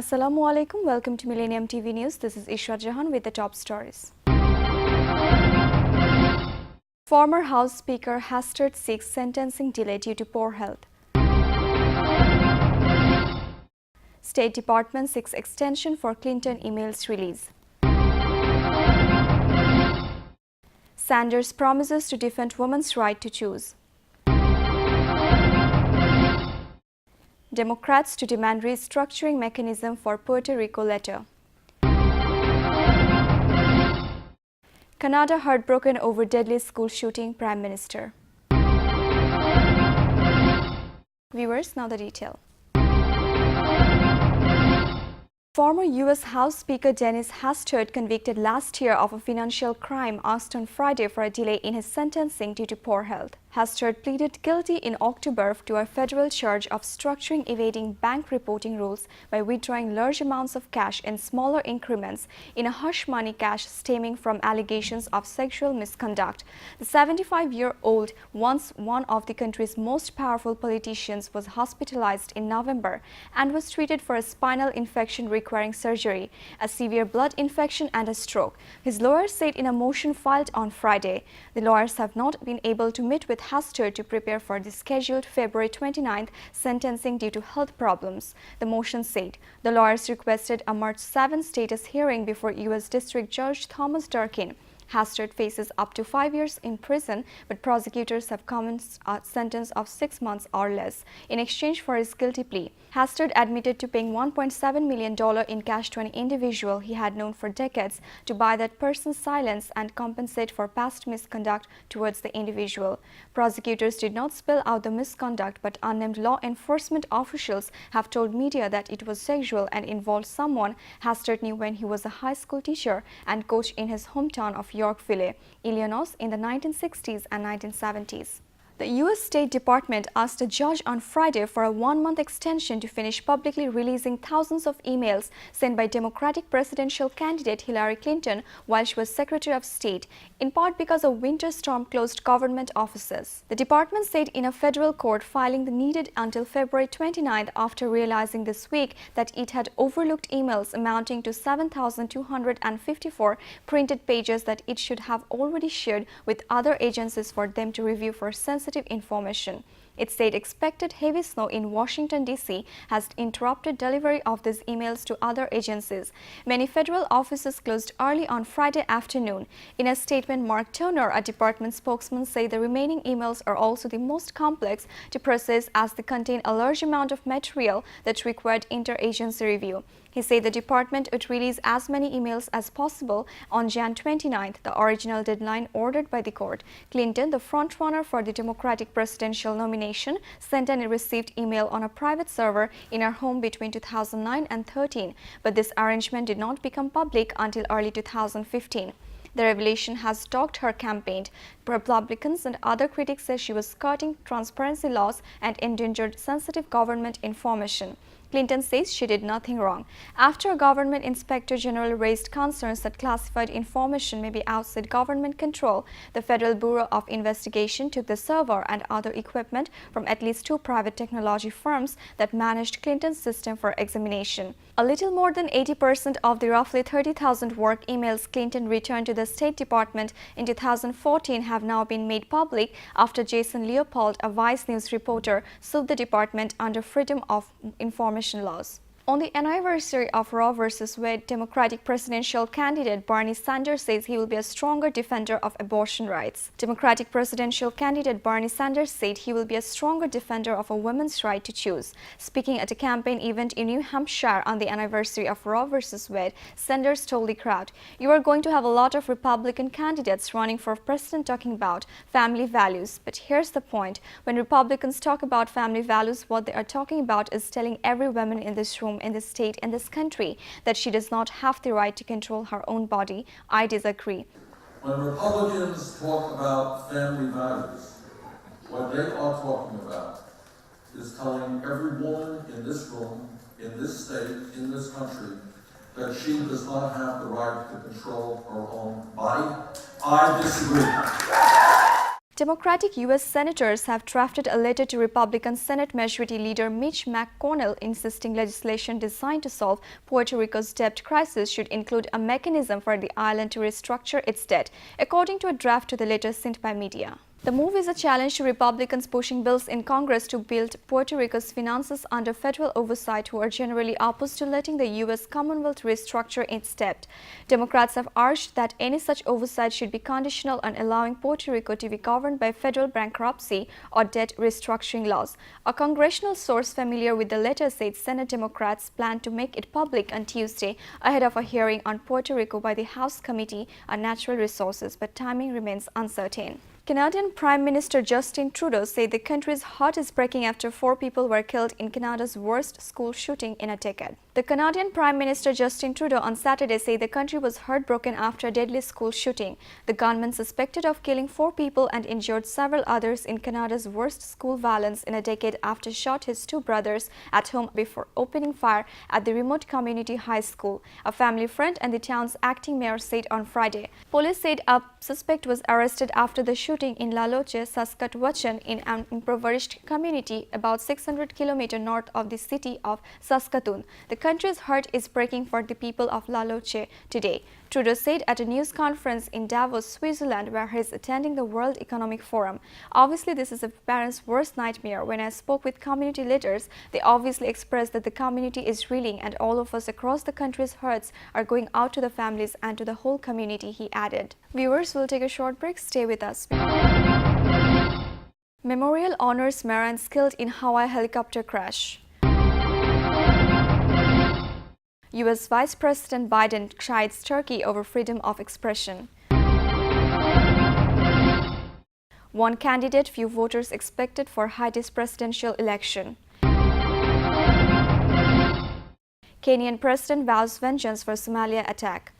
Assalamu alaikum. Welcome to Millennium TV News. This is Ishra Jahan with the top stories. Former House Speaker Hastert seeks sentencing delay due to poor health. State Department seeks extension for Clinton emails release. Sanders promises to defend women's right to choose. Democrats to demand restructuring mechanism for Puerto Rico letter. Canada heartbroken over deadly school shooting, Prime Minister. Viewers, now the detail. Former U.S. House Speaker Dennis Hastert, convicted last year of a financial crime, asked on Friday for a delay in his sentencing due to poor health. Hastert pleaded guilty in October to a federal charge of structuring evading bank reporting rules by withdrawing large amounts of cash in smaller increments in a hush money cash stemming from allegations of sexual misconduct. The 75-year-old, once one of the country's most powerful politicians, was hospitalized in November and was treated for a spinal infection requiring surgery, a severe blood infection and a stroke. His lawyers said in a motion filed on Friday. The lawyers have not been able to meet with Hastert to prepare for the scheduled February 29th sentencing due to health problems. The motion said the lawyers requested a March 7 status hearing before U.S. District Judge Thomas Durkin. Hastert faces up to 5 years in prison, but prosecutors have commenced a sentence of 6 months or less in exchange for his guilty plea. Hastert admitted to paying $1.7 million in cash to an individual he had known for decades to buy that person's silence and compensate for past misconduct towards the individual. Prosecutors did not spell out the misconduct, but unnamed law enforcement officials have told media that it was sexual and involved someone Hastert knew when he was a high school teacher and coach in his hometown of Yorkville, Illinois in the 1960s and 1970s. The U.S. State Department asked a judge on Friday for a one-month extension to finish publicly releasing thousands of emails sent by Democratic presidential candidate Hillary Clinton while she was Secretary of State, in part because a winter storm closed government offices. The department said in a federal court filing the needed until February 29th after realizing this week that it had overlooked emails amounting to 7,254 printed pages that it should have already shared with other agencies for them to review for sensitive information. It said expected heavy snow in Washington, D.C. has interrupted delivery of these emails to other agencies. Many federal offices closed early on Friday afternoon. In a statement, Mark Turner, a department spokesman, said the remaining emails are also the most complex to process as they contain a large amount of material that required interagency review. He said the department would release as many emails as possible on Jan 29th, the original deadline ordered by the court. Clinton, the frontrunner for the Democratic presidential nomination, sent and received email on a private server in her home between 2009 and 2013, but this arrangement did not become public until early 2015. The revelation has dogged her campaign. Republicans and other critics say she was skirting transparency laws and endangered sensitive government information. Clinton says she did nothing wrong. After a government inspector general raised concerns that classified information may be outside government control, the Federal Bureau of Investigation took the server and other equipment from at least 2 private technology firms that managed Clinton's system for examination. A little more than 80% of the roughly 30,000 work emails Clinton returned to the State Department in 2014 have now been made public after Jason Leopold, a Vice News reporter, sued the department under Freedom of Information laws. On the anniversary of Roe v. Wade, Democratic presidential candidate Bernie Sanders says he will be a stronger defender of abortion rights. Democratic presidential candidate Bernie Sanders said he will be a stronger defender of a woman's right to choose. Speaking at a campaign event in New Hampshire on the anniversary of Roe v. Wade, Sanders told the crowd, "You are going to have a lot of Republican candidates running for president talking about family values. But here's the point. When Republicans talk about family values, what they are talking about is telling every woman in this room, in this state, in this country, that she does not have the right to control her own body. I disagree." When Republicans talk about family values, what they are talking about is telling every woman in this room, in this state, in this country, that she does not have the right to control her own body. I disagree. Democratic U.S. senators have drafted a letter to Republican Senate Majority Leader Mitch McConnell insisting legislation designed to solve Puerto Rico's debt crisis should include a mechanism for the island to restructure its debt, according to a draft to the letter sent by media. The move is a challenge to Republicans pushing bills in Congress to build Puerto Rico's finances under federal oversight who are generally opposed to letting the U.S. Commonwealth restructure its debt. Democrats have urged that any such oversight should be conditional on allowing Puerto Rico to be governed by federal bankruptcy or debt restructuring laws. A congressional source familiar with the letter said Senate Democrats plan to make it public on Tuesday ahead of a hearing on Puerto Rico by the House Committee on Natural Resources, but timing remains uncertain. Canadian Prime Minister Justin Trudeau said the country's heart is breaking after 4 people were killed in Canada's worst school shooting in a decade. The Canadian Prime Minister Justin Trudeau on Saturday said the country was heartbroken after a deadly school shooting. The gunman suspected of killing 4 people and injured several others in Canada's worst school violence in a decade after shot his 2 brothers at home before opening fire at the remote community high school, a family friend and the town's acting mayor said on Friday. Police said a suspect was arrested after the shooting in La Loche, Saskatchewan, in an impoverished community about 600 km north of the city of Saskatoon. The country's heart is breaking for the people of La Loche today, Trudeau said at a news conference in Davos, Switzerland, where he is attending the World Economic Forum. Obviously, this is a parent's worst nightmare. When I spoke with community leaders, they obviously expressed that the community is reeling and all of us across the country's hearts are going out to the families and to the whole community, he added. Viewers, will take a short break. Stay with us. Memorial honors Marines killed in Hawaii helicopter crash. U.S. Vice President Biden chides Turkey over freedom of expression. One candidate, few voters expected for Haiti's presidential election. Kenyan president vows vengeance for Somalia attack.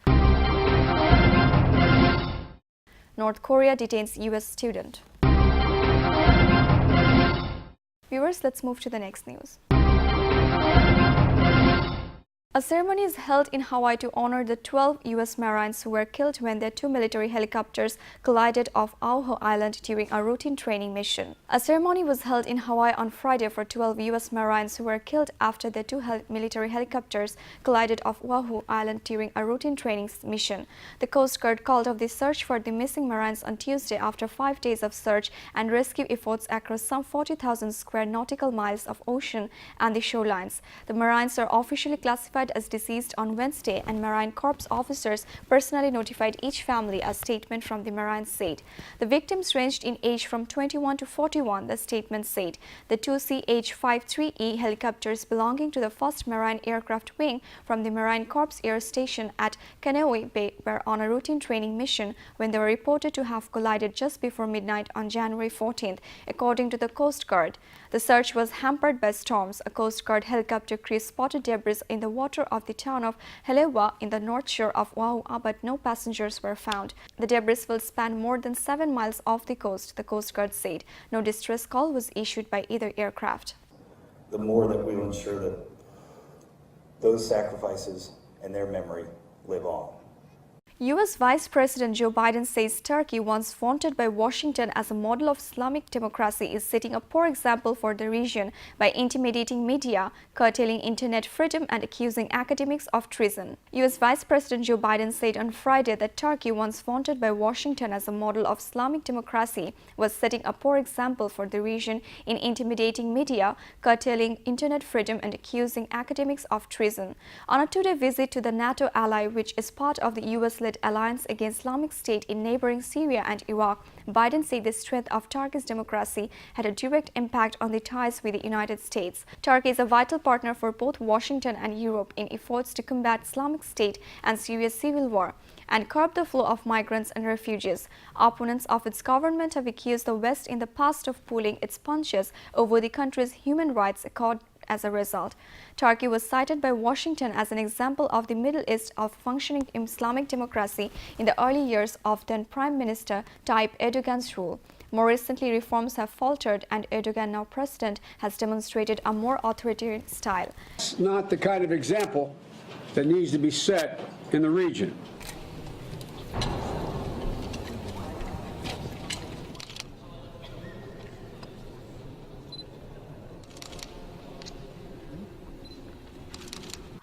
North Korea detains U.S. student. Viewers, let's move to the next news. A ceremony is held in Hawaii to honor the 12 U.S. Marines who were killed when their 2 military helicopters collided off Oahu Island during a routine training mission. A ceremony was held in Hawaii on Friday for 12 U.S. Marines who were killed after their 2 military helicopters collided off Oahu Island during a routine training mission. The Coast Guard called off the search for the missing Marines on Tuesday after 5 days of search and rescue efforts across some 40,000 square nautical miles of ocean and the shorelines. The Marines are officially classified as deceased on Wednesday, and Marine Corps officers personally notified each family, a statement from the Marines said. The victims ranged in age from 21 to 41, the statement said. The 2 CH-53E helicopters belonging to the 1st Marine Aircraft Wing from the Marine Corps Air Station at Kaneohe Bay were on a routine training mission when they were reported to have collided just before midnight on January 14th, according to the Coast Guard. The search was hampered by storms. A Coast Guard helicopter crew spotted debris in the water of the town of Helewa in the north shore of Oahu, but no passengers were found. The debris will span more than 7 miles off the coast, the Coast Guard said. No distress call was issued by either aircraft. The more that we will ensure that those sacrifices and their memory live on. U.S. Vice President Joe Biden says Turkey, once vaunted by Washington as a model of Islamic democracy, is setting a poor example for the region by intimidating media, curtailing internet freedom and accusing academics of treason. U.S. Vice President Joe Biden said on Friday that Turkey, once vaunted by Washington as a model of Islamic democracy, was setting a poor example for the region in intimidating media, curtailing internet freedom and accusing academics of treason. On a 2-day visit to the NATO ally, which is part of the U.S.-led alliance against Islamic State in neighboring Syria and Iraq, Biden said the strength of Turkey's democracy had a direct impact on the ties with the United States. Turkey is a vital partner for both Washington and Europe in efforts to combat Islamic State and Syria's civil war and curb the flow of migrants and refugees. Opponents of its government have accused the West in the past of pulling its punches over the country's human rights accord. As a result, Turkey was cited by Washington as an example of the Middle East of functioning Islamic democracy in the early years of then Prime Minister Tayyip Erdogan's rule. More recently, reforms have faltered and Erdogan, now president, has demonstrated a more authoritarian style. It's not the kind of example that needs to be set in the region.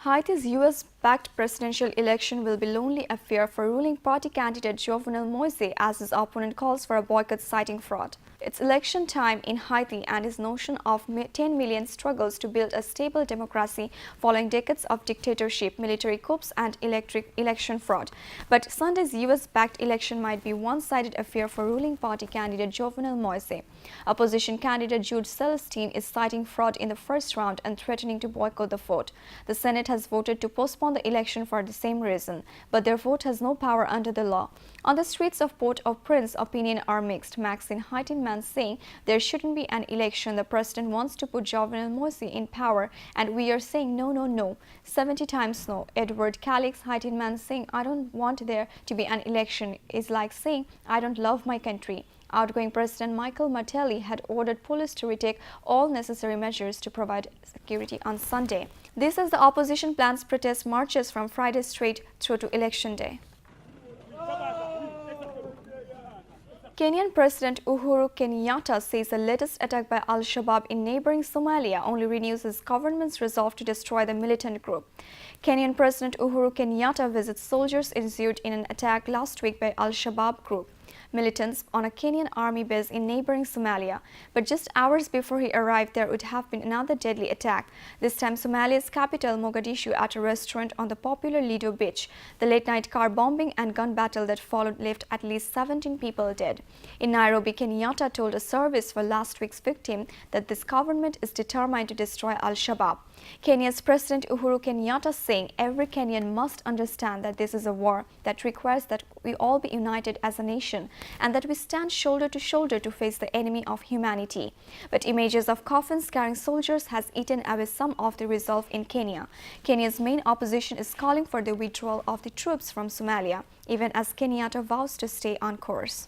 Haiti's U.S.-backed presidential election will be a lonely affair for ruling party candidate Jovenel Moise as his opponent calls for a boycott citing fraud. It's election time in Haiti and his notion of 10 million struggles to build a stable democracy following decades of dictatorship, military coups and election fraud. But Sunday's U.S.-backed election might be a one-sided affair for ruling party candidate Jovenel Moise. Opposition candidate Jude Celestine is citing fraud in the first round and threatening to boycott the vote. The Senate has voted to postpone the election for the same reason, but their vote has no power under the law. On the streets of Port-au-Prince, opinions are mixed. Maxine Haitian man saying there shouldn't be an election. The president wants to put Jovenel Moise in power, and we are saying no, no, no, 70 times no. Edward Calix, Haitian man saying I don't want there to be an election is like saying I don't love my country. Outgoing President Michael Martelly had ordered police to retake all necessary measures to provide security on Sunday. This as the opposition plans protest marches from Friday straight through to Election Day. Kenyan President Uhuru Kenyatta says the latest attack by Al-Shabaab in neighboring Somalia only renews his government's resolve to destroy the militant group. Kenyan President Uhuru Kenyatta visits soldiers injured in an attack last week by Al-Shabaab group militants on a Kenyan army base in neighboring Somalia. But just hours before he arrived, there would have been another deadly attack, this time Somalia's capital Mogadishu at a restaurant on the popular Lido beach. The late-night car bombing and gun battle that followed left at least 17 people dead. In Nairobi, Kenyatta told a service for last week's victim that this government is determined to destroy Al-Shabaab. Kenya's President Uhuru Kenyatta saying every Kenyan must understand that this is a war that requires that we all be united as a nation and that we stand shoulder to shoulder to face the enemy of humanity. But images of coffins carrying soldiers has eaten away some of the resolve in Kenya. Kenya's main opposition is calling for the withdrawal of the troops from Somalia, even as Kenyatta vows to stay on course.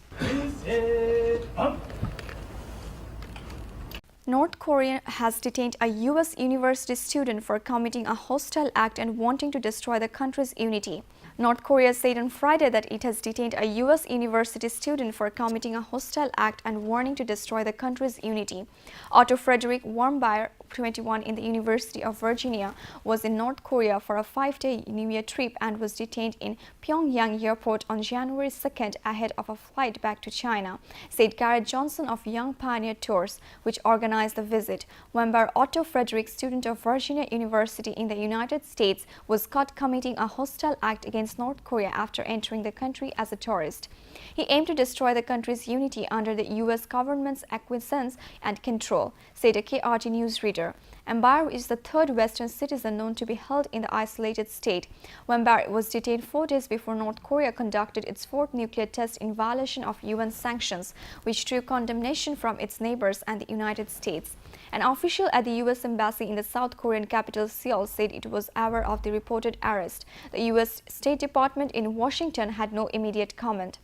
North Korea has detained a U.S. university student for committing a hostile act and wanting to destroy the country's unity. North Korea said on Friday that it has detained a U.S. university student for committing a hostile act and warning to destroy the country's unity. Otto Frederick Warmbier, 21, in the University of Virginia, was in North Korea for a 5-day New Year trip and was detained in Pyongyang airport on January 2nd ahead of a flight back to China, said Garrett Johnson of Young Pioneer Tours, which organized the visit. Warmbier, Otto Frederick, student of Virginia University in the United States, was caught committing a hostile act against North Korea after entering the country as a tourist. He aimed to destroy the country's unity under the U.S. government's acquiescence and control, said a KRT news reader. Warmbier is the third Western citizen known to be held in the isolated state. Warmbier was detained 4 days before North Korea conducted its fourth nuclear test in violation of UN sanctions, which drew condemnation from its neighbors and the United States. An official at the U.S. Embassy in the South Korean capital Seoul said it was aware of the reported arrest. The U.S. State Department in Washington had no immediate comment.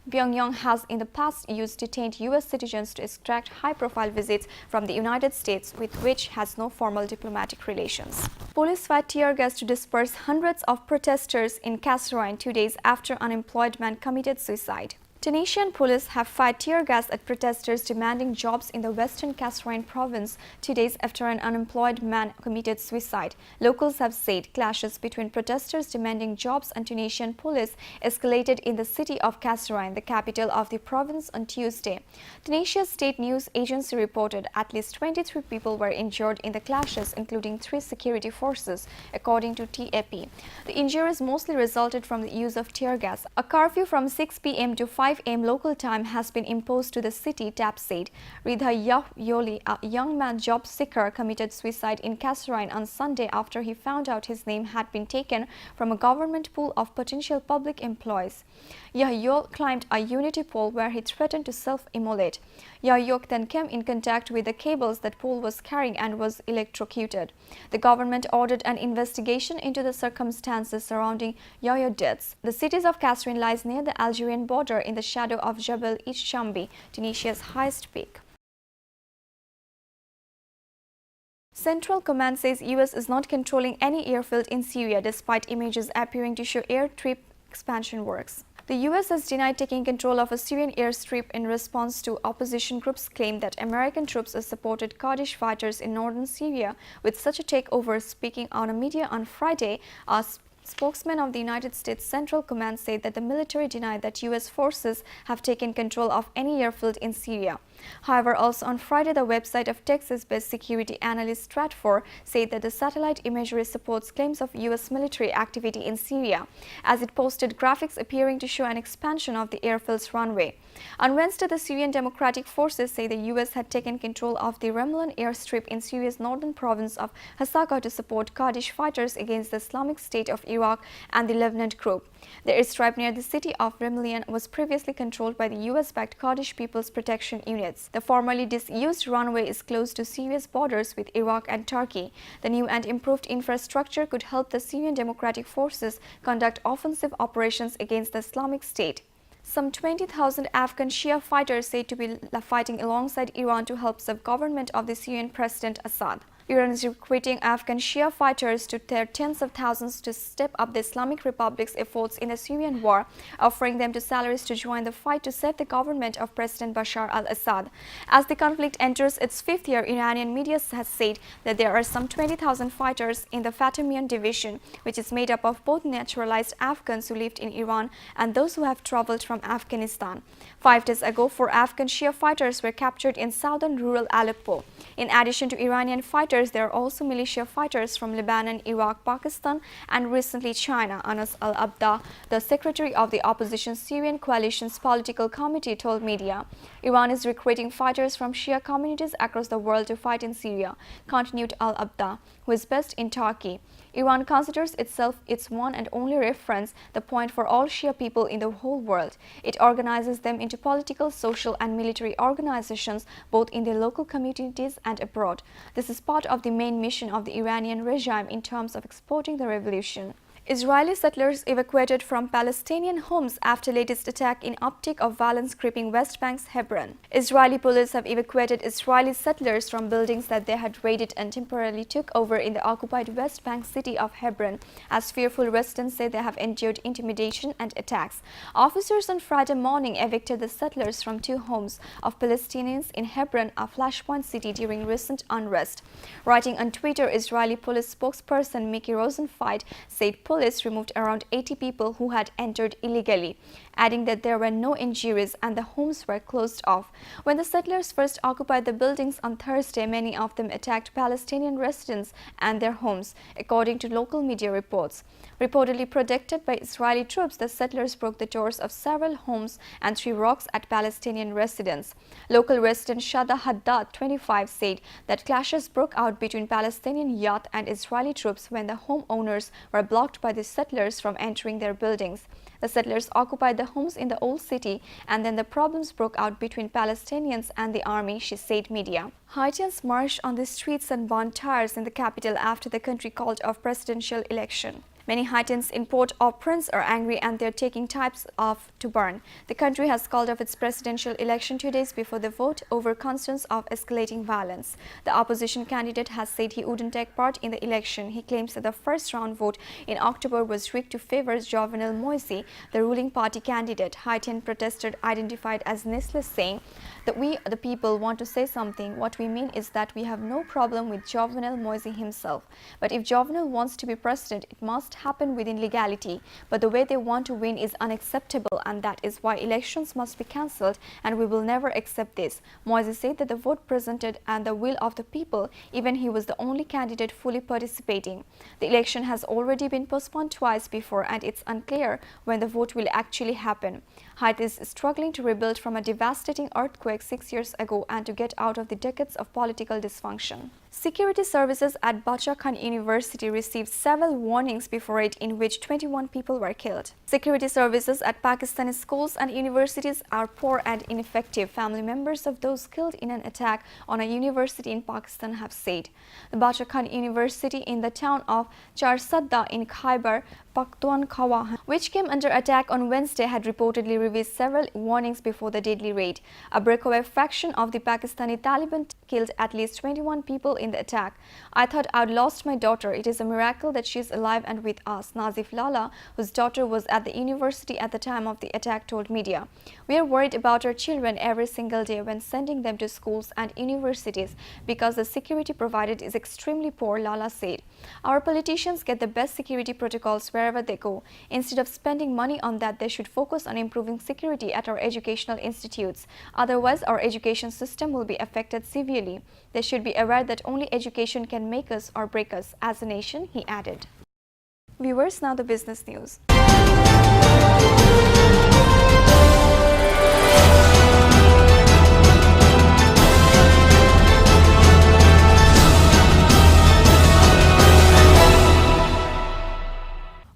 Pyongyang has in the past used detained U.S. citizens to extract high-profile visits from the United States, with which has no formal diplomatic relations. Police fired tear gas to disperse hundreds of protesters in Kasserine 2 days after an unemployed man committed suicide. Tunisian police have fired tear gas at protesters demanding jobs in the western Kasserine province 2 days after an unemployed man committed suicide. Locals have said clashes between protesters demanding jobs and Tunisian police escalated in the city of Kasserine, the capital of the province, on Tuesday. Tunisia's state news agency reported at least 23 people were injured in the clashes, including 3 security forces, according to TAP. The injuries mostly resulted from the use of tear gas. A curfew from 6 p.m. to 5 a.m. local time has been imposed to the city, TAP said. Ridha Yoli, a young man job seeker, committed suicide in Kasserine on Sunday after he found out his name had been taken from a government pool of potential public employees. Yahyol climbed a unity pole where he threatened to self-immolate. Yahyok then came in contact with the cables that pole was carrying and was electrocuted. The government ordered an investigation into the circumstances surrounding Yahyok's deaths. The city of Kasserine lies near the Algerian border in the shadow of Jebel Ish-Shambi, Tunisia's highest peak. Central Command says U.S. is not controlling any airfield in Syria despite images appearing to show air trip expansion works. The U.S. has denied taking control of a Syrian airstrip in response to opposition groups' claim that American troops have supported Kurdish fighters in northern Syria with such a takeover. Speaking on a media on Friday, a spokesman of the United States Central Command said that the military denied that U.S. forces have taken control of any airfield in Syria. However, also on Friday, the website of Texas-based security analyst Stratfor said that the satellite imagery supports claims of U.S. military activity in Syria, as it posted graphics appearing to show an expansion of the airfield's runway. On Wednesday, the Syrian Democratic Forces say the U.S. had taken control of the Ramlan airstrip in Syria's northern province of Hasaka to support Kurdish fighters against the Islamic State of Iraq and the Levant group. The airstrip near the city of Ramlan was previously controlled by the U.S.-backed Kurdish People's Protection Units. The formerly disused runway is close to Syria's borders with Iraq and Turkey. The new and improved infrastructure could help the Syrian Democratic Forces conduct offensive operations against the Islamic State. Some 20,000 Afghan Shia fighters said to be fighting alongside Iran to help the government of the Syrian President Assad. Iran is recruiting Afghan Shia fighters to their tens of thousands to step up the Islamic Republic's efforts in the Syrian war, offering them to salaries to join the fight to save the government of President Bashar al-Assad. As the conflict enters its fifth year, Iranian media has said that there are some 20,000 fighters in the Fatemian division, which is made up of both naturalized Afghans who lived in Iran and those who have traveled from Afghanistan. 5 days ago, 4 Afghan Shia fighters were captured in southern rural Aleppo. In addition to Iranian fighters, there are also militia fighters from Lebanon, Iraq, Pakistan, and recently China. Anas al-Abda, the secretary of the opposition Syrian coalition's political committee, told media, Iran is recruiting fighters from Shia communities across the world to fight in Syria, continued al-Abda, who is based in Turkey. Iran considers itself its one and only reference, the point for all Shia people in the whole world. It organizes them into political, social, and military organizations, both in their local communities and abroad. This is part of the main mission of the Iranian regime in terms of exporting the revolution. Israeli settlers evacuated from Palestinian homes after latest attack in uptick of violence gripping West Bank's Hebron. Israeli police have evacuated Israeli settlers from buildings that they had raided and temporarily took over in the occupied West Bank city of Hebron, as fearful residents say they have endured intimidation and attacks. Officers on Friday morning evicted the settlers from 2 homes of Palestinians in Hebron, a flashpoint city during recent unrest. Writing on Twitter, Israeli police spokesperson Miki Rosenfeld said police removed around 80 people who had entered illegally, adding that there were no injuries and the homes were closed off. When the settlers first occupied the buildings on Thursday, many of them attacked Palestinian residents and their homes, according to local media reports. Reportedly protected by Israeli troops, the settlers broke the doors of several homes and threw rocks at Palestinian residents. Local resident Shada Haddad, 25, said that clashes broke out between Palestinian youth and Israeli troops when the homeowners were blocked by the settlers from entering their buildings. The settlers occupied the homes in the old city, and then the problems broke out between Palestinians and the army, she said media. Haitians marched on the streets and burned tires in the capital after the country called off presidential election. Many Haitians in Port-au-Prince are angry and they're taking types off to burn. The country has called off its presidential election 2 days before the vote over concerns of escalating violence. The opposition candidate has said he wouldn't take part in the election. He claims that the first round vote in October was rigged to favor Jovenel Moise, the ruling party candidate. Haitian protesters identified as Nestle saying that we, the people, want to say something. What we mean is that we have no problem with Jovenel Moise himself. But if Jovenel wants to be president, it must happen within legality, but the way they want to win is unacceptable, and that is why elections must be cancelled, and we will never accept this. Moise said that the vote presented and the will of the people, even he was the only candidate fully participating. The election has already been postponed twice before, and it's unclear when the vote will actually happen. Haiti is struggling to rebuild from a devastating earthquake 6 years ago and to get out of the decades of political dysfunction. Security services at Bacha Khan University received several warnings before it, in which 21 people were killed. Security services at Pakistani schools and universities are poor and ineffective, family members of those killed in an attack on a university in Pakistan have said. The Bacha Khan University in the town of Charsadda in Khyber Pakhtunkhwa, which came under attack on Wednesday, had reportedly revealed several warnings before the deadly raid. A breakaway faction of the Pakistani Taliban killed at least 21 people in the attack. "I thought I'd lost my daughter. It is a miracle that she is alive and with us," Nazif Lala, whose daughter was at the university at the time of the attack, told media. "We are worried about our children every single day when sending them to schools and universities because the security provided is extremely poor," Lala said. "Our politicians get the best security protocols wherever they go. Instead of spending money on that, they should focus on improving security at our educational institutes. Otherwise, our education system will be affected severely. They should be aware that only education can make us or break us as a nation," he added. Viewers, now the business news.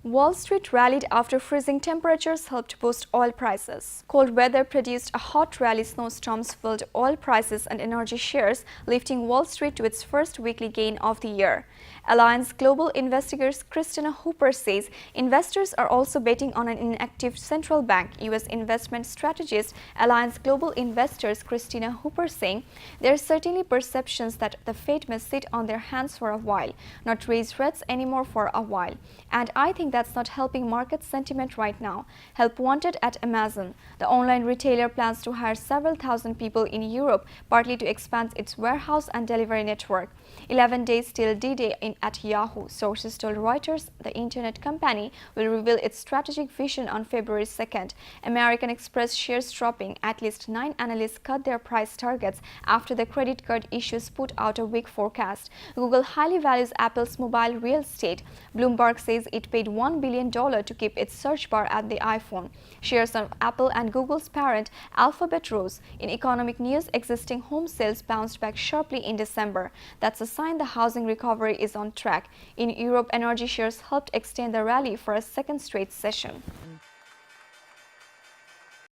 Wall Street rallied after freezing temperatures helped boost oil prices. Cold weather produced a hot rally. Snowstorms fueled oil prices and energy shares, lifting Wall Street to its first weekly gain of the year. Alliance Global Investigators Christina Hooper says investors are also betting on an inactive central bank. U.S. investment strategist Alliance Global Investors Christina Hooper saying there are certainly perceptions that the Fed may sit on their hands for a while, not raise rates anymore for a while. And I think that's not helping market sentiment right now. Help wanted at Amazon. The online retailer plans to hire several thousand people in Europe, partly to expand its warehouse and delivery network. 11 days till D-Day at Yahoo, sources told Reuters. The internet company will reveal its strategic vision on February 2nd. American Express shares dropping. At least 9 analysts cut their price targets after the credit card issues put out a weak forecast. Google highly values Apple's mobile real estate. Bloomberg says it paid $1 billion to keep its search bar at the iPhone. Shares of Apple and Google's parent Alphabet rose. In economic news, existing home sales bounced back sharply in December. That's a sign the housing recovery is on track. In Europe, energy shares helped extend the rally for a second straight session.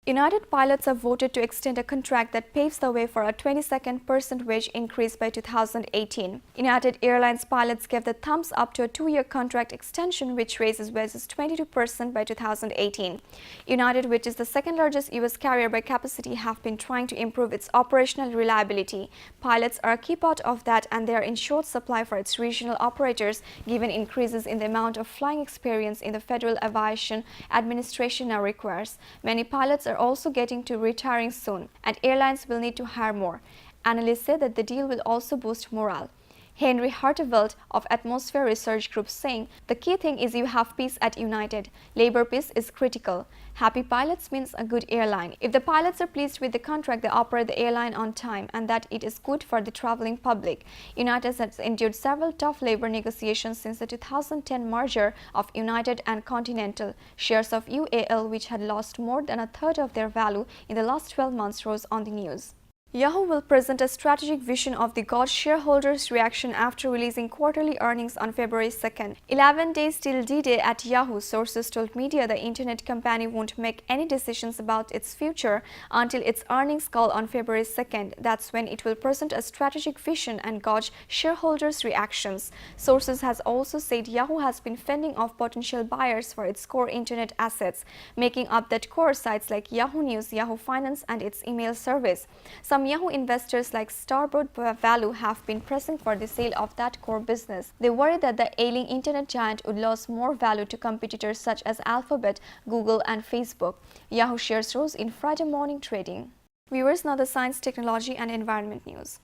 United pilots have voted to extend a contract that paves the way for a 22% wage increase by 2018. United Airlines pilots gave the thumbs up to a 2-year contract extension which raises wages 22% by 2018. United, which is the second largest U.S. carrier by capacity, have been trying to improve its operational reliability. Pilots are a key part of that, and they are in short supply for its regional operators given increases in the amount of flying experience in the Federal Aviation Administration now requires. Many pilots are also getting to retiring soon, and airlines will need to hire more. Analysts say that the deal will also boost morale. Henry Hartevelt of Atmosphere Research Group saying, "The key thing is you have peace at United. Labor peace is critical. Happy pilots means a good airline. If the pilots are pleased with the contract, they operate the airline on time, and that it is good for the traveling public." United has endured several tough labor negotiations since the 2010 merger of United and Continental. Shares of UAL, which had lost more than a third of their value in the last 12 months, rose on the news. Yahoo will present a strategic vision of the God's shareholders' reaction after releasing quarterly earnings on February 2nd. 11 days till D-Day at Yahoo, sources told media the internet company won't make any decisions about its future until its earnings call on February 2nd. That's when it will present a strategic vision and gauge shareholders' reactions. Sources has also said Yahoo has been fending off potential buyers for its core internet assets, making up that core sites like Yahoo News, Yahoo Finance, and its email service. Some Yahoo investors like Starboard Value have been pressing for the sale of that core business. They worry that the ailing internet giant would lose more value to competitors such as Alphabet, Google, and Facebook. Yahoo shares rose in Friday morning trading. Viewers, now the science, technology, and environment news.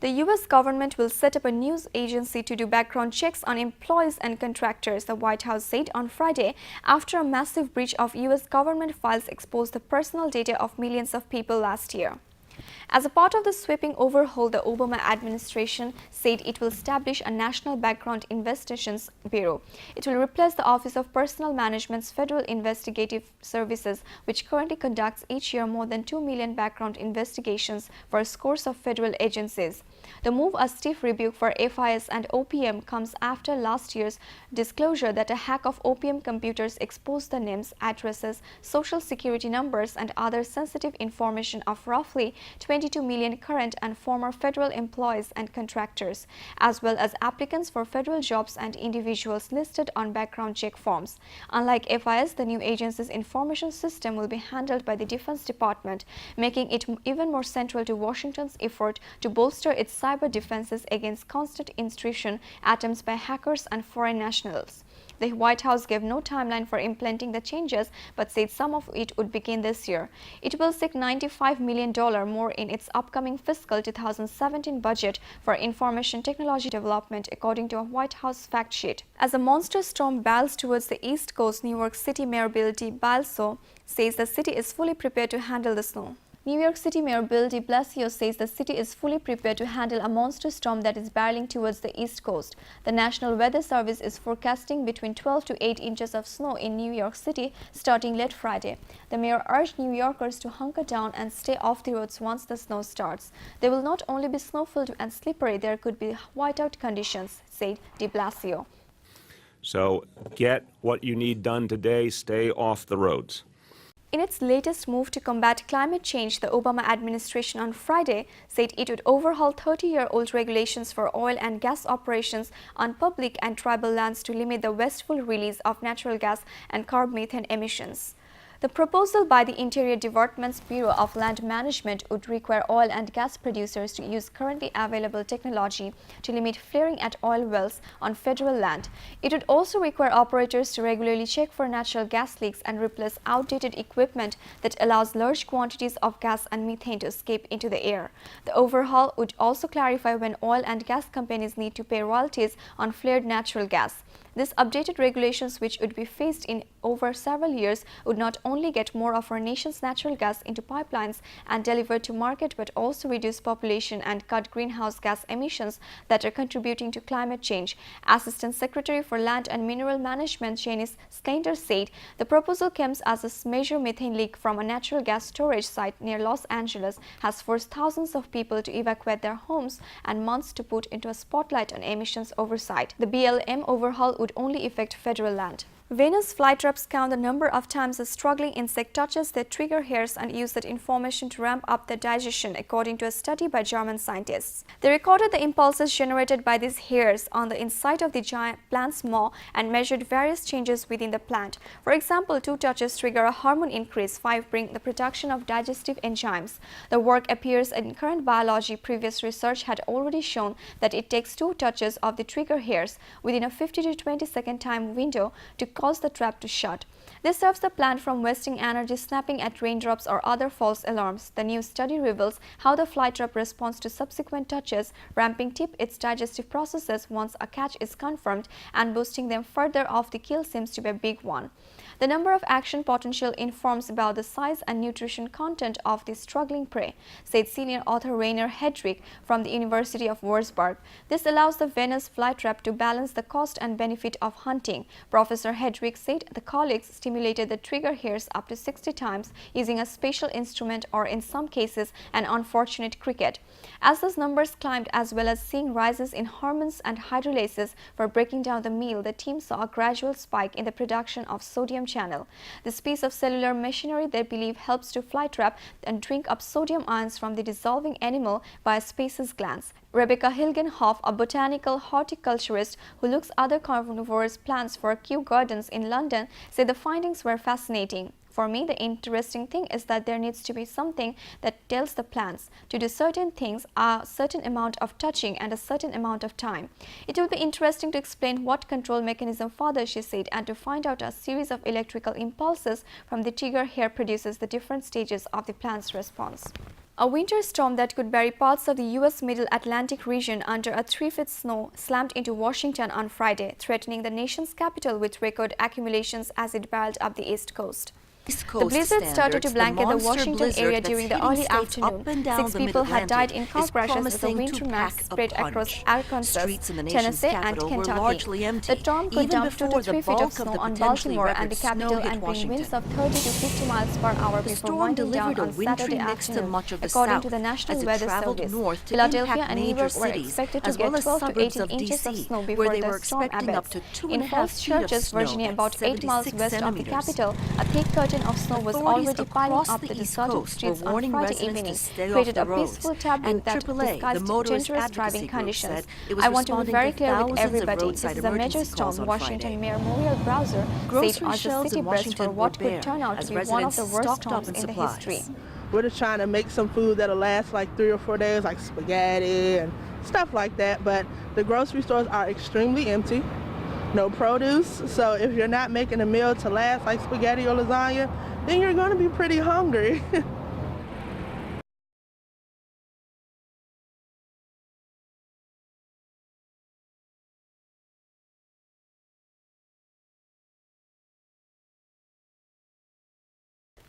The U.S. government will set up a news agency to do background checks on employees and contractors, the White House said on Friday, after a massive breach of U.S. government files exposed the personal data of millions of people last year. As a part of the sweeping overhaul, the Obama administration said it will establish a National Background Investigations Bureau. It will replace the Office of Personnel Management's Federal Investigative Services, which currently conducts each year more than 2 million background investigations for scores of federal agencies. The move, a stiff rebuke for FIS and OPM, comes after last year's disclosure that a hack of OPM computers exposed the names, addresses, social security numbers, and other sensitive information of roughly 22 million current and former federal employees and contractors, as well as applicants for federal jobs and individuals listed on background check forms. Unlike FIS, the new agency's information system will be handled by the Defense Department, making it even more central to Washington's effort to bolster its cyber defenses against constant intrusion attempts by hackers and foreign nationals. The White House gave no timeline for implementing the changes, but said some of it would begin this year. It will seek $95 million more in its upcoming fiscal 2017 budget for information technology development, according to a White House fact sheet. As a monster storm barrels towards the East Coast, New York City Mayor Bill de Blasio says the city is fully prepared to handle the snow. New York City Mayor Bill de Blasio says the city is fully prepared to handle a monster storm that is barreling towards the East Coast. The National Weather Service is forecasting between 12 to 8 inches of snow in New York City starting late Friday. The mayor urged New Yorkers to hunker down and stay off the roads once the snow starts. There will not only be snow-filled and slippery, there could be whiteout conditions, said de Blasio. So get what you need done today, stay off the roads. In its latest move to combat climate change, the Obama administration on Friday said it would overhaul 30-year-old regulations for oil and gas operations on public and tribal lands to limit the wasteful release of natural gas and carbon methane emissions. The proposal by the Interior Department's Bureau of Land Management would require oil and gas producers to use currently available technology to limit flaring at oil wells on federal land. It would also require operators to regularly check for natural gas leaks and replace outdated equipment that allows large quantities of gas and methane to escape into the air. The overhaul would also clarify when oil and gas companies need to pay royalties on flared natural gas. This updated regulations, which would be phased in over several years, would not only get more of our nation's natural gas into pipelines and delivered to market, but also reduce population and cut greenhouse gas emissions that are contributing to climate change. Assistant Secretary for Land and Mineral Management Janice Slater said the proposal comes as a major methane leak from a natural gas storage site near Los Angeles has forced thousands of people to evacuate their homes and months to put into a spotlight on emissions oversight. The BLM overhaul would only affect federal land. Venus flytraps count the number of times a struggling insect touches their trigger hairs and use that information to ramp up their digestion, according to a study by German scientists. They recorded the impulses generated by these hairs on the inside of the giant plant's maw and measured various changes within the plant. For example, 2 touches trigger a hormone increase, 5 bring the production of digestive enzymes. The work appears in current biology. Previous research had already shown that it takes 2 touches of the trigger hairs within a 50 to 20 second time window to cause the trap to shut. This stops the plant from wasting energy snapping at raindrops or other false alarms. The new study reveals how the flytrap responds to subsequent touches, ramping up its digestive processes once a catch is confirmed, and boosting them further off the kill seems to be a big one. The number of action potential informs about the size and nutrition content of the struggling prey, said senior author Rainer Hedrick from the University of Würzburg. This allows the Venus flytrap to balance the cost and benefit of hunting. Professor Hedrick said the colleagues stimulated the trigger hairs up to 60 times using a special instrument or, in some cases, an unfortunate cricket. As those numbers climbed, as well as seeing rises in hormones and hydrolases for breaking down the meal, the team saw a gradual spike in the production of sodium channel. This piece of cellular machinery, they believe, helps to flytrap and drink up sodium ions from the dissolving animal via species glands. Rebecca Hilgenhoff, a botanical horticulturist who looks other carnivorous plants for Kew Gardens in London, said the findings were fascinating. For me, the interesting thing is that there needs to be something that tells the plants to do certain things, a certain amount of touching and a certain amount of time. It will be interesting to explain what control mechanism further, she said, and to find out a series of electrical impulses from the trigger hair produces the different stages of the plant's response. A winter storm that could bury parts of the U.S. Middle Atlantic region under a 3-foot snow slammed into Washington on Friday, threatening the nation's capital with record accumulations as it barreled up the East Coast. The blizzard started to blanket the Washington area during the early afternoon. 6 people had died in car crashes as the winter mass spread across Arkansas, Tennessee, and Kentucky. The storm could dump 2 to 3 feet of snow on Baltimore and the capital and bring winds of 30 to 50 miles per hour before winding down on Saturday afternoon, according to the National Weather Service. Philadelphia and New York were expected to get 12 to 18 inches of snow before the storm abates. In Falls Churches, Virginia, about 8 miles west of the capital, a thick curtain of snow was already piling up the deserted streets on Friday evening, created a peaceful tableau that disguised dangerous driving conditions. I want to be very clear with everybody, this is a major storm, Washington Mayor Muriel Browser said as the city braced for what could turn out to be one of the worst storms in the history. We're just trying to make some food that'll last like 3 or 4 days, like spaghetti and stuff like that, but the grocery stores are extremely empty. No produce, so if you're not making a meal to last like spaghetti or lasagna, then you're going to be pretty hungry.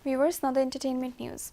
Viewers, now the entertainment news.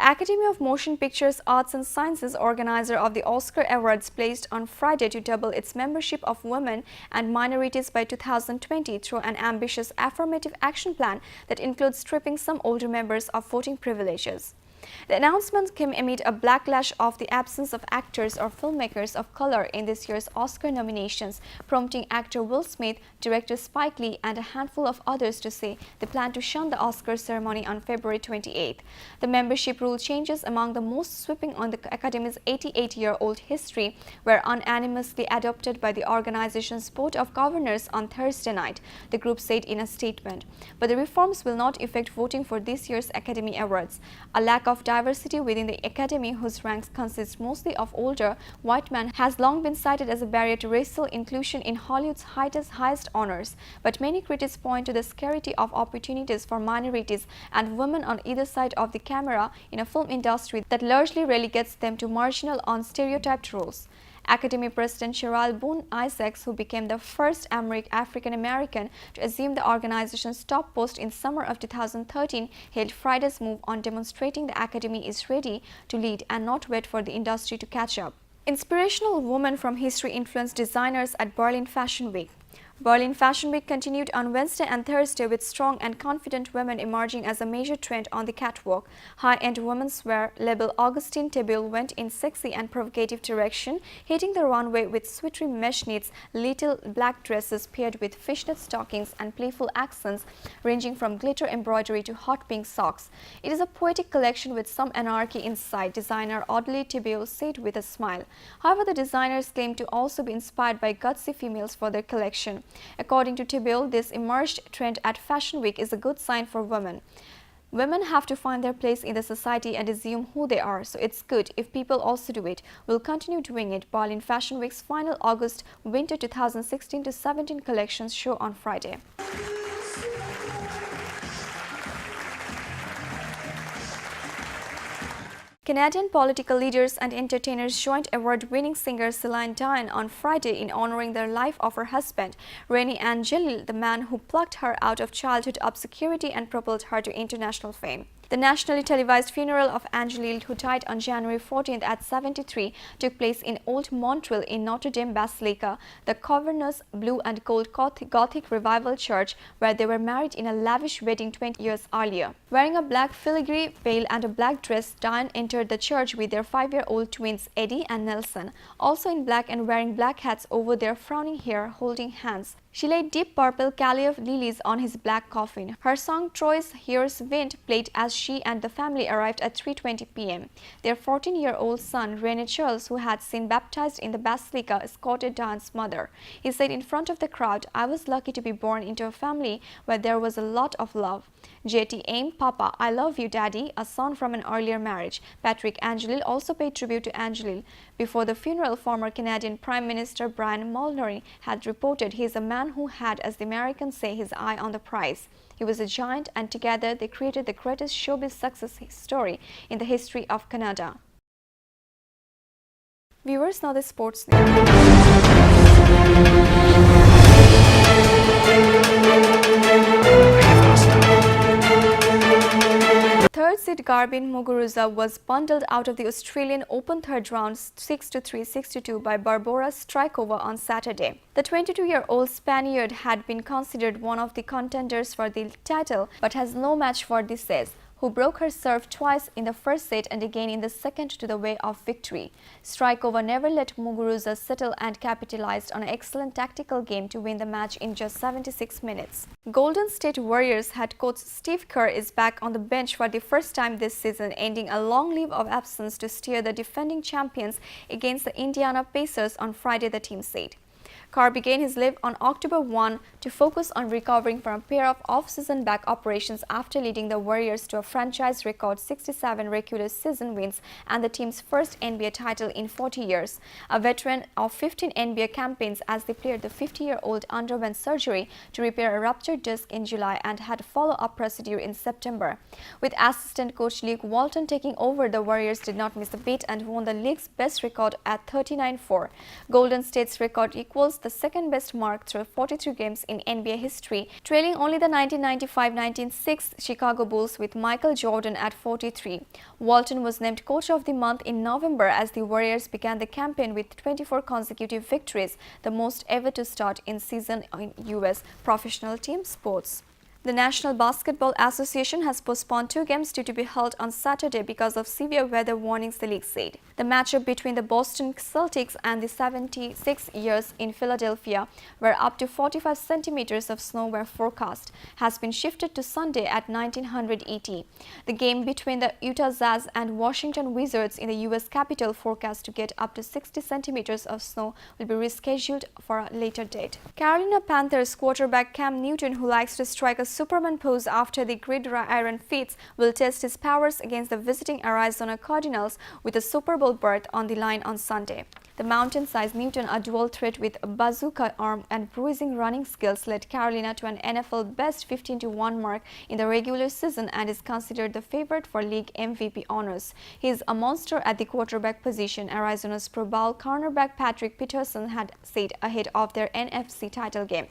Academy of Motion Pictures Arts and Sciences, organizer of the Oscar Awards, placed on Friday to double its membership of women and minorities by 2020 through an ambitious affirmative action plan that includes stripping some older members of voting privileges. The announcement came amid a backlash of the absence of actors or filmmakers of color in this year's Oscar nominations, prompting actor Will Smith, director Spike Lee, and a handful of others to say they plan to shun the Oscar ceremony on February 28th. The membership rule changes among the most sweeping on the Academy's 88-year-old history were unanimously adopted by the organization's Board of Governors on Thursday night, the group said in a statement. But the reforms will not affect voting for this year's Academy Awards. A lack of diversity within the Academy, whose ranks consist mostly of older white men, has long been cited as a barrier to racial inclusion in Hollywood's highest honors. But many critics point to the scarcity of opportunities for minorities and women on either side of the camera in a film industry that largely relegates them to marginal on stereotyped roles. Academy President Cheryl Boone Isaacs, who became the first African-American to assume the organization's top post in summer of 2013, hailed Friday's move on, demonstrating the Academy is ready to lead and not wait for the industry to catch up. Inspirational women from history influenced designers at Berlin Fashion Week. Berlin Fashion Week continued on Wednesday and Thursday with strong and confident women emerging as a major trend on the catwalk. High-end women's wear label Augustine Tebel went in sexy and provocative direction, hitting the runway with sweatery mesh knits, little black dresses paired with fishnet stockings and playful accents ranging from glitter embroidery to hot pink socks. It is a poetic collection with some anarchy inside, designer Audley Tebel said with a smile. However, the designers claim to also be inspired by gutsy females for their collection. According to Tebel, this emerged trend at Fashion Week is a good sign for women. Women have to find their place in the society and assume who they are, so it's good if people also do it. We'll continue doing it. Berlin Fashion Week's final August Winter 2016-17 collections show on Friday. Canadian political leaders and entertainers joined award-winning singer Celine Dion on Friday in honoring the life of her husband, Rene Angelil, the man who plucked her out of childhood obscurity and propelled her to international fame. The nationally televised funeral of Angélil, who died on January 14th at 73, took place in Old Montreal in Notre Dame Basilica, the Cavernous blue and gold Gothic Revival church where they were married in a lavish wedding 20 years earlier. Wearing a black filigree veil and a black dress, Diane entered the church with their 5-year-old twins Eddie and Nelson, also in black and wearing black hats over their frowning hair, holding hands. She laid deep purple calliope lilies on his black coffin. Her song Troy's Here's Wind played as she and the family arrived at 3:20 p.m. Their 14-year-old son, René Charles, who had been baptized in the basilica, escorted Diane's mother. He said in front of the crowd, "I was lucky to be born into a family where there was a lot of love." JT aimed, "Papa, I love you, Daddy," a son from an earlier marriage. Patrick Angélil also paid tribute to Angélil. Before the funeral, former Canadian Prime Minister Brian Mulroney had reported he is a man who had, as the Americans say, his eye on the prize. He was a giant, and together they created the greatest showbiz success story in the history of Canada. Viewers, now the sports news. Third seed Garbine Muguruza was bundled out of the Australian Open third round 6-3, 6-2 by Barbora Strykova on Saturday. The 22-year-old Spaniard had been considered one of the contenders for the title but has no match for the Says, who broke her serve twice in the first set and again in the second to the way of victory. Strykova never let Muguruza settle and capitalized on an excellent tactical game to win the match in just 76 minutes. Golden State Warriors head coach Steve Kerr is back on the bench for the first time this season, ending a long leave of absence to steer the defending champions against the Indiana Pacers on Friday, the team said. Kerr began his leave on October 1 to focus on recovering from a pair of off-season back operations after leading the Warriors to a franchise record 67 regular season wins and the team's first NBA title in 40 years. A veteran of 15 NBA campaigns, as the player, the 50-year-old underwent surgery to repair a ruptured disc in July and had a follow-up procedure in September. With assistant coach Luke Walton taking over, the Warriors did not miss a beat and won the league's best record at 39-4. Golden State's record equals the second best mark through 43 games in NBA history, trailing only the 1995-96 Chicago Bulls with Michael Jordan at 43. Walton was named Coach of the Month in November as the Warriors began the campaign with 24 consecutive victories, the most ever to start in season in U.S. professional team sports. The National Basketball Association has postponed 2 games due to be held on Saturday because of severe weather warnings, the league said. The matchup between the Boston Celtics and the 76ers in Philadelphia, where up to 45 centimeters of snow were forecast, has been shifted to Sunday at 1900 ET. The game between the Utah Jazz and Washington Wizards in the U.S. Capitol, forecast to get up to 60 centimeters of snow, will be rescheduled for a later date. Carolina Panthers quarterback Cam Newton, who likes to strike a Superman pose after the gridiron feats, will test his powers against the visiting Arizona Cardinals with a Super Bowl berth on the line on Sunday. The mountain-sized Newton, a dual threat with a bazooka arm and bruising running skills, led Carolina to an NFL best 15-1 mark in the regular season and is considered the favorite for league MVP honors. He is a monster at the quarterback position, Arizona's Pro Bowl cornerback Patrick Peterson had said ahead of their NFC title game.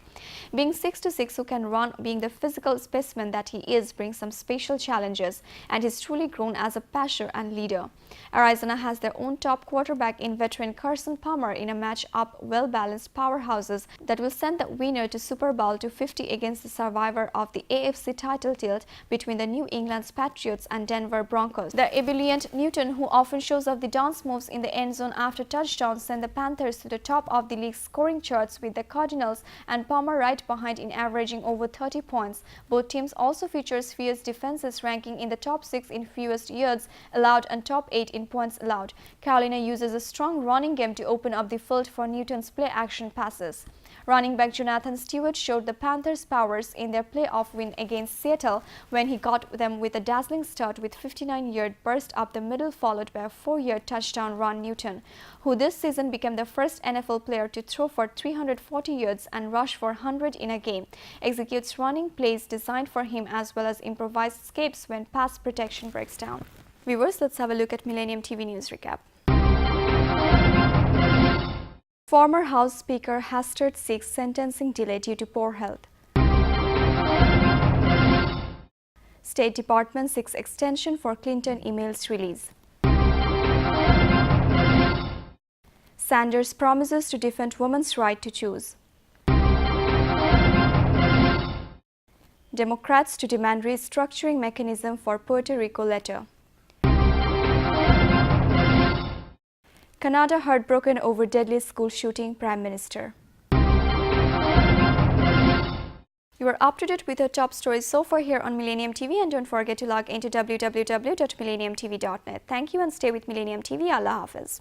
Being 6'6", who can run, being the physical specimen that he is, brings some special challenges, and he's truly grown as a passer and leader. Arizona has their own top quarterback in veteran Carson Palmer in a match-up well-balanced powerhouses that will send the winner to Super Bowl 50 against the survivor of the AFC title tilt between the New England Patriots and Denver Broncos. The ebullient Newton, who often shows off the dance moves in the end zone after touchdowns, sent the Panthers to the top of the league's scoring charts, with the Cardinals and Palmer right behind in averaging over 30 points. Both teams also features fierce defenses, ranking in the top 6 in fewest yards allowed and top 8 in points allowed. Carolina uses a strong running game to open up the field for Newton's play-action passes. Running back Jonathan Stewart showed the Panthers' powers in their playoff win against Seattle when he got them with a dazzling start with 59-yard burst up the middle followed by a 4-yard touchdown run. Newton, who this season became the first NFL player to throw for 340 yards and rush for 100 in a game, executes running plays designed for him as well as improvised escapes when pass protection breaks down. Viewers, let's have a look at Millennium TV News Recap. Former House Speaker Hastert seeks sentencing delay due to poor health. State Department seeks extension for Clinton emails release. Sanders promises to defend women's right to choose. Democrats to demand restructuring mechanism for Puerto Rico letter. Canada heartbroken over deadly school shooting, Prime Minister. You are up to date with our top stories so far here on Millennium TV, and don't forget to log into www.millenniumtv.net. Thank you and stay with Millennium TV. Allah Hafiz.